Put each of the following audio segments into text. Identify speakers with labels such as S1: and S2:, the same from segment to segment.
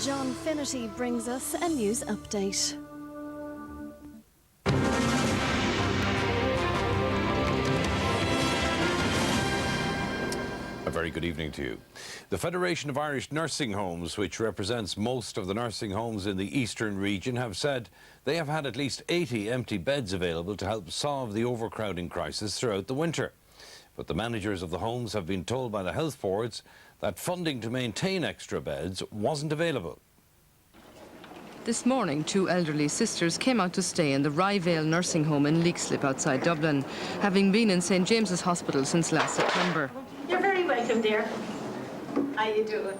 S1: John Finnerty brings us a news update.
S2: A very good evening to you. The Federation of Irish Nursing Homes, which represents most of the nursing homes in the eastern region, have said they have had at least 80 empty beds available to help solve the overcrowding crisis throughout the winter. But the managers of the homes have been told by the health boards that funding to maintain extra beds wasn't available.
S3: This morning, two elderly sisters came out to stay in the Ryevale nursing home in Leixlip outside Dublin, having been in St James's Hospital since last September.
S4: You're very welcome, dear. How you doing?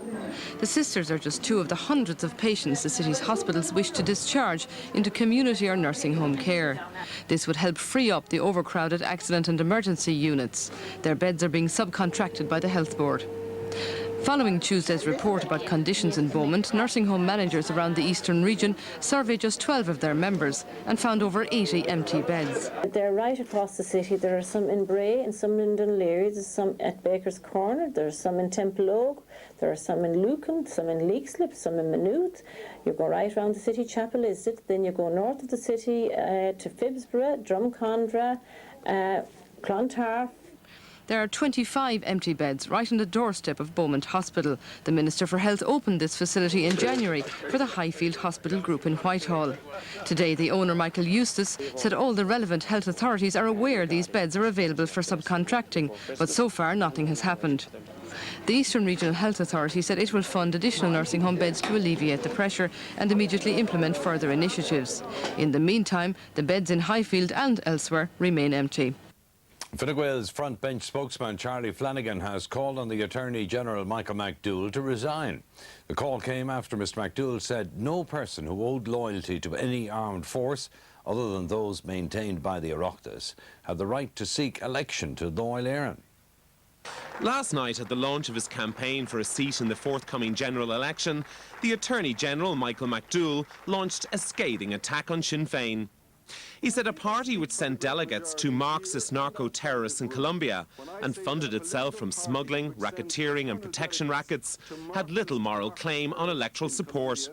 S3: The sisters are just two of the hundreds of patients the city's hospitals wish to discharge into community or nursing home care. This would help free up the overcrowded accident and emergency units. Their beds are being subcontracted by the health board. Following Tuesday's report about conditions in Beaumont, nursing home managers around the eastern region surveyed just 12 of their members and found over 80 empty beds.
S4: They're right across the city. There are some in Bray and some in Dunleary. There's some at Baker's Corner. There's some in Templeogue. There are some in Lucan, some in Leixlip, some in Maynooth. You go right around the city, Chapel Islet. Then you go north of the city to Phibsborough, Drumcondra, Clontarf.
S3: There are 25 empty beds right on the doorstep of Beaumont Hospital. The Minister for Health opened this facility in January for the Highfield Hospital Group in Whitehall. Today, the owner, Michael Eustace, said all the relevant health authorities are aware these beds are available for subcontracting, but so far nothing has happened. The Eastern Regional Health Authority said it will fund additional nursing home beds to alleviate the pressure and immediately implement further initiatives. In the meantime, the beds in Highfield and elsewhere remain empty.
S2: Fine Gael's front bench spokesman Charlie Flanagan has called on the Attorney General Michael McDowell to resign. The call came after Mr McDowell said no person who owed loyalty to any armed force other than those maintained by the Oireachtas had the right to seek election to Dáil Éireann.
S5: Last night, at the launch of his campaign for a seat in the forthcoming general election, the Attorney General Michael McDowell launched a scathing attack on Sinn Féin. He said a party which sent delegates to Marxist narco-terrorists in Colombia and funded itself from smuggling, racketeering and protection rackets had little moral claim on electoral support.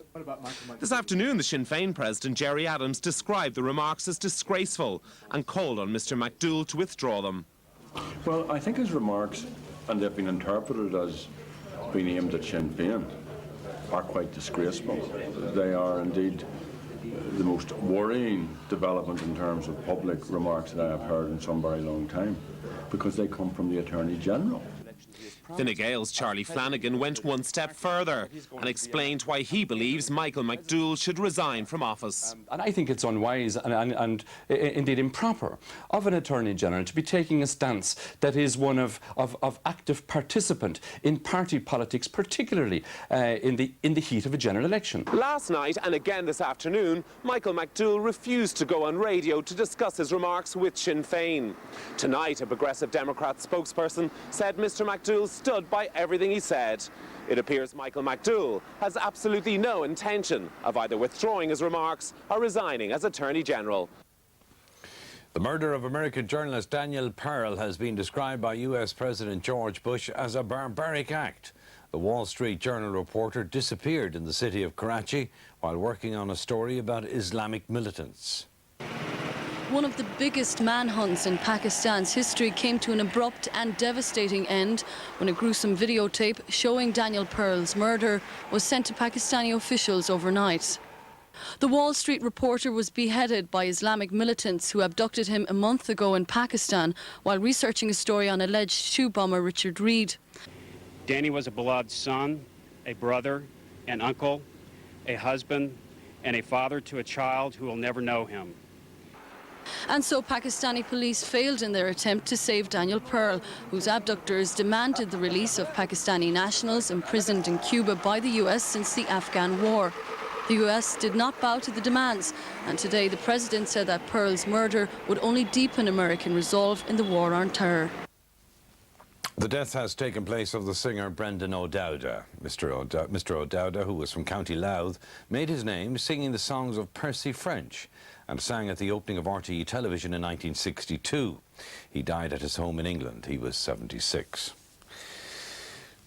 S5: This afternoon, the Sinn Féin president, Gerry Adams, described the remarks as disgraceful and called on Mr McDowell to withdraw them.
S6: Well, I think his remarks, and they've been interpreted as being aimed at Sinn Féin, are quite disgraceful. They are indeed the most worrying development in terms of public remarks that I have heard in some very long time, because they come from the Attorney General.
S5: Fine Gael's Charlie Flanagan went one step further and explained why he believes Michael McDowell should resign from office.
S7: And I think it's unwise and indeed improper of an Attorney General to be taking a stance that is one of active participant in party politics, particularly in the heat of a general election.
S5: Last night and again this afternoon, Michael McDowell refused to go on radio to discuss his remarks with Sinn Féin. Tonight, a Progressive Democrat spokesperson said Mr McDowell stood by everything he said. It appears Michael McDowell has absolutely no intention of either withdrawing his remarks or resigning as Attorney General.
S2: The murder of American journalist Daniel Pearl has been described by US President George Bush as a barbaric act. The Wall Street Journal reporter disappeared in the city of Karachi while working on a story about Islamic militants.
S8: One of the biggest manhunts in Pakistan's history came to an abrupt and devastating end when a gruesome videotape showing Daniel Pearl's murder was sent to Pakistani officials overnight. The Wall Street reporter was beheaded by Islamic militants who abducted him a month ago in Pakistan while researching a story on alleged shoe bomber Richard Reid.
S9: Danny was a beloved son, a brother, an uncle, a husband, and a father to a child who will never know him.
S8: And so Pakistani police failed in their attempt to save Daniel Pearl, whose abductors demanded the release of Pakistani nationals imprisoned in Cuba by the US since the Afghan war. The US did not bow to the demands, and today the president said that Pearl's murder would only deepen American resolve in the war on terror.
S2: The death has taken place of the singer Brendan O'Dowda. Mr. O'Dowda, who was from County Louth, made his name singing the songs of Percy French and sang at the opening of RTÉ Television in 1962. He died at his home in England. He was 76.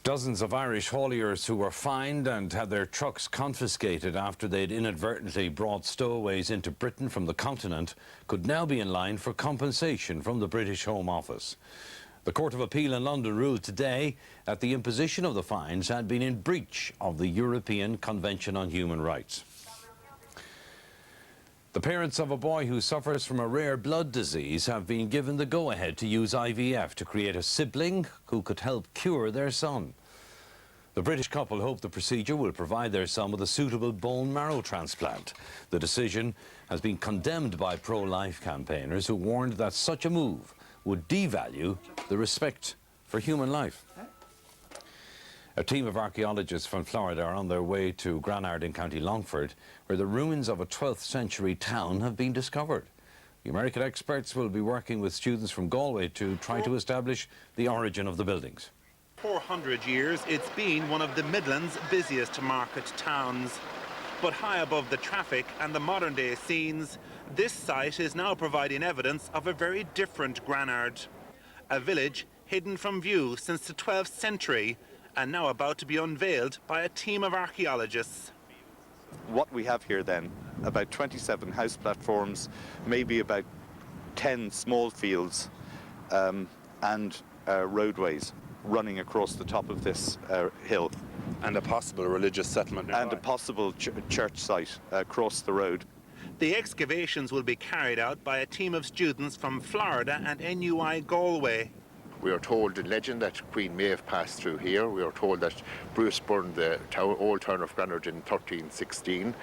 S2: Dozens of Irish hauliers who were fined and had their trucks confiscated after they'd inadvertently brought stowaways into Britain from the continent could now be in line for compensation from the British Home Office. The Court of Appeal in London ruled today that the imposition of the fines had been in breach of the European Convention on Human Rights. The parents of a boy who suffers from a rare blood disease have been given the go-ahead to use IVF to create a sibling who could help cure their son. The British couple hope the procedure will provide their son with a suitable bone marrow transplant. The decision has been condemned by pro-life campaigners who warned that such a move would devalue the respect for human life. A team of archaeologists from Florida are on their way to Granard in County Longford, where the ruins of a 12th century town have been discovered. The American experts will be working with students from Galway to try to establish the origin of the buildings.
S10: 400 years, it's been one of the Midlands' busiest market towns. But high above the traffic and the modern-day scenes, this site is now providing evidence of a very different Granard. A village hidden from view since the 12th century, and now about to be unveiled by a team of archaeologists.
S11: What we have here then, about 27 house platforms, maybe about 10 small fields and roadways running across the top of this hill.
S10: And a possible religious settlement nearby.
S11: And a possible church site across the road.
S10: The excavations will be carried out by a team of students from Florida and NUI Galway.
S12: We are told in legend that Queen Maeve passed through here. We are told that Bruce burned the old town of Granard in 1316,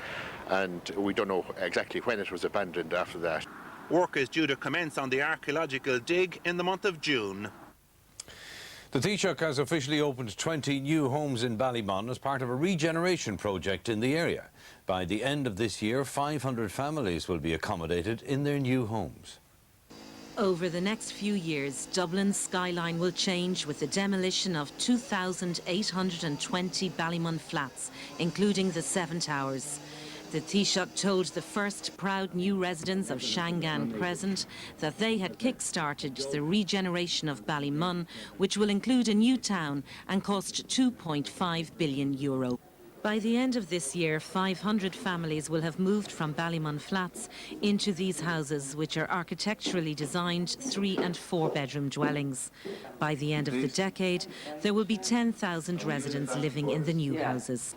S12: and we don't know exactly when it was abandoned after that.
S10: Work is due to commence on the archaeological dig in the month of June.
S2: The Taoiseach has officially opened 20 new homes in Ballymun as part of a regeneration project in the area. By the end of this year, 500 families will be accommodated in their new homes.
S13: Over the next few years, Dublin's skyline will change with the demolition of 2,820 Ballymun flats, including the 7 towers. The Taoiseach told the first proud new residents of Shangan Crescent that they had kick-started the regeneration of Ballymun, which will include a new town and cost €2.5 billion. By the end of this year, 500 families will have moved from Ballymun flats into these houses, which are architecturally designed 3- and 4-bedroom dwellings. By the end of the decade, there will be 10,000 residents living in the new houses.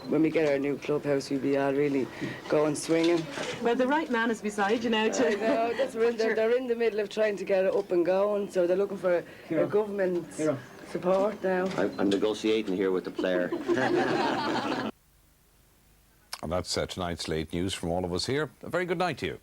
S14: When we get our new clubhouse, we'll be all really going swinging.
S15: Well, the right man is beside you now too.
S14: I know, they're in the middle of trying to get it up and going, so they're looking for a government support now.
S16: I'm negotiating here with the player.
S2: And that's tonight's late news from all of us here. A very good night to you.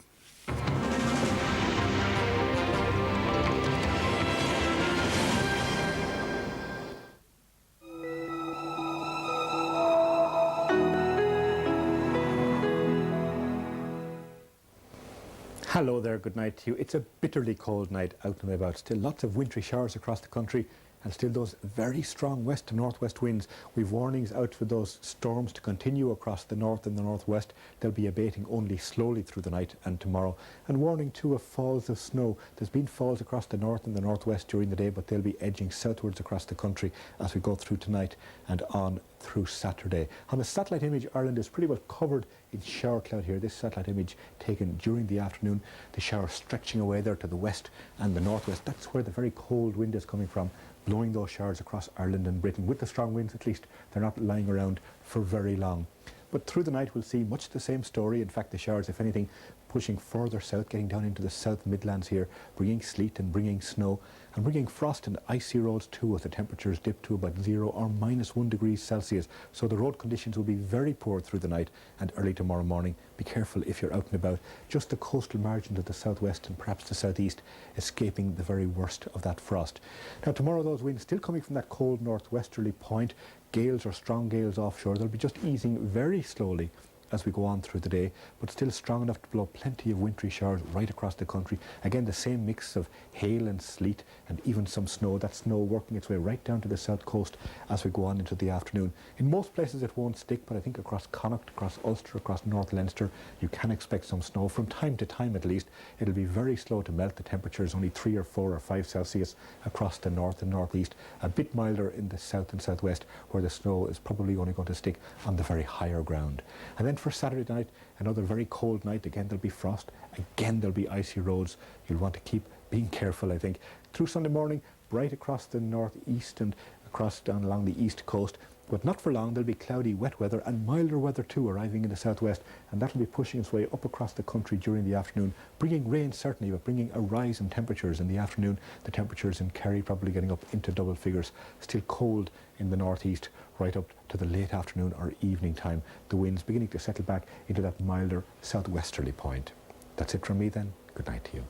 S17: Hello there, good night to you. It's a bitterly cold night out and about. Still lots of wintry showers across the country and still those very strong west to northwest winds. We've warnings out for those storms to continue across the north and the northwest. They'll be abating only slowly through the night and tomorrow. And warning too of falls of snow. There's been falls across the north and the northwest during the day, but they'll be edging southwards across the country as we go through tonight and on through Saturday. On the satellite image, Ireland is pretty well covered in shower cloud here. This satellite image taken during the afternoon. The shower stretching away there to the west and the northwest. That's where the very cold wind is coming from, blowing those showers across Ireland and Britain. With the strong winds, at least, they're not lying around for very long. But through the night, we'll see much the same story. In fact, the showers, if anything, pushing further south, getting down into the South Midlands here, bringing sleet and bringing snow, and bringing frost and icy roads too, as the temperatures dip to about 0 or -1 degrees Celsius. So the road conditions will be very poor through the night and early tomorrow morning. Be careful if you're out and about. Just the coastal margins of the southwest and perhaps the southeast escaping the very worst of that frost. Now tomorrow, those winds still coming from that cold northwesterly point. Gales or strong gales offshore. They'll be just easing very slowly as we go on through the day, but still strong enough to blow plenty of wintry showers right across the country. Again, the same mix of hail and sleet and even some snow. That snow working its way right down to the south coast as we go on into the afternoon. In most places it won't stick, but I think across Connacht, across Ulster, across North Leinster, you can expect some snow. From time to time at least, it'll be very slow to melt. The temperature is only 3 or 4 or 5 Celsius across the north and northeast. A bit milder in the south and southwest, where the snow is probably only going to stick on the very higher ground. And then for Saturday night, another very cold night. Again, there'll be frost. Again, there'll be icy roads. You'll want to keep being careful, I think. Through Sunday morning, bright across the northeast and across down along the east coast. But not for long. There'll be cloudy, wet weather and milder weather too arriving in the southwest, and that'll be pushing its way up across the country during the afternoon, bringing rain certainly, but bringing a rise in temperatures in the afternoon. The temperatures in Kerry probably getting up into double figures. Still cold in the northeast right up to the late afternoon or evening time. The winds beginning to settle back into that milder southwesterly point. That's it from me then. Good night to you.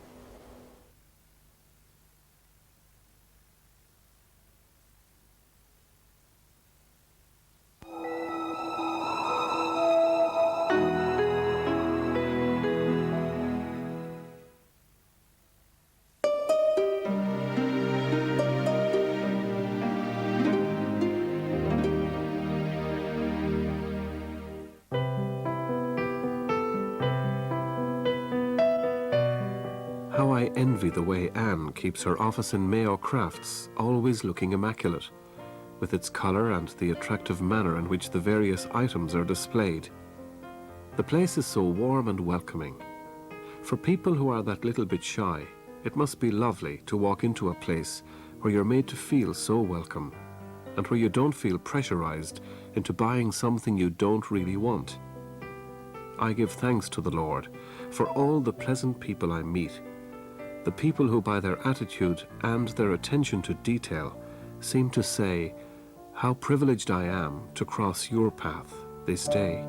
S18: How I envy the way Anne keeps her office in Mayo Crafts always looking immaculate, with its colour and the attractive manner in which the various items are displayed. The place is so warm and welcoming. For people who are that little bit shy, it must be lovely to walk into a place where you're made to feel so welcome, and where you don't feel pressurised into buying something you don't really want. I give thanks to the Lord for all the pleasant people I meet, the people who by their attitude and their attention to detail seem to say, how privileged I am to cross your path this day.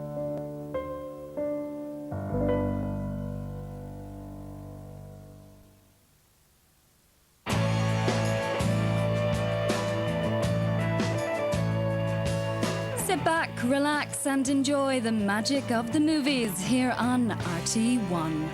S19: Sit back, relax and enjoy the magic of the movies here on RTÉ One.